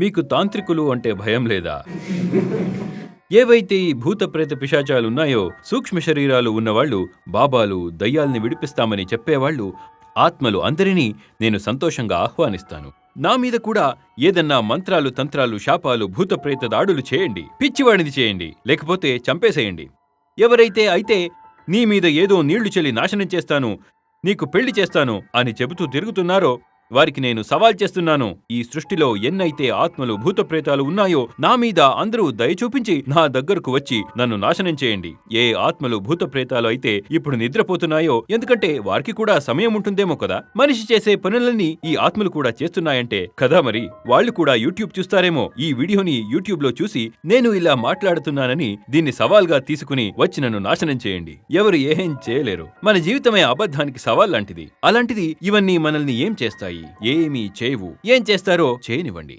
మీకు తాంత్రికులు అంటే భయం లేదా? ఏవైతే ఈ భూత ప్రేత పిశాచాలున్నాయో, సూక్ష్మ శరీరాలు ఉన్నవాళ్ళు, బాబాలు, దయ్యాల్ని విడిపిస్తామని చెప్పేవాళ్ళు, ఆత్మలు అందరినీ నేను సంతోషంగా ఆహ్వానిస్తాను. నా మీద కూడా ఏదన్నా మంత్రాలు, తంత్రాలు, శాపాలు, భూత ప్రేత దాడులు చేయండి, పిచ్చివాడిని చేయండి, లేకపోతే చంపేసేయండి. ఎవరైతే అయితే నీ మీద ఏదో నీళ్లు చెల్లి నాశనం చేస్తాను, నీకు పెళ్లి చేస్తాను అని చెబుతూ తిరుగుతున్నారో వారికి నేను సవాల్ చేస్తున్నాను. ఈ సృష్టిలో ఎన్నైతే ఆత్మలు, భూతప్రేతాలు ఉన్నాయో నా మీద అందరూ దయ చూపించి నా దగ్గరకు వచ్చి నన్ను నాశనం చేయండి. ఏ ఆత్మలు, భూతప్రేతాలు అయితే ఇప్పుడు నిద్రపోతున్నాయో, ఎందుకంటే వారికి కూడా సమయం ఉంటుందేమో కదా. మనిషి చేసే పనులన్నీ ఈ ఆత్మలు కూడా చేస్తున్నాయంటే కదా, మరి వాళ్ళు కూడా యూట్యూబ్ చూస్తారేమో. ఈ వీడియోని యూట్యూబ్ లో చూసి నేను ఇలా మాట్లాడుతున్నానని దీన్ని సవాల్గా తీసుకుని వచ్చి నన్ను నాశనం చేయండి. ఎవరు ఏం చేయలేరు. మన జీవితమే అబద్ధానికి సవాల్ లాంటిది. అలాంటిది ఇవన్నీ మనల్ని ఏం చేస్తాయి? ఏమీ చేయవు. ఏం చేస్తారో చేయనివ్వండి.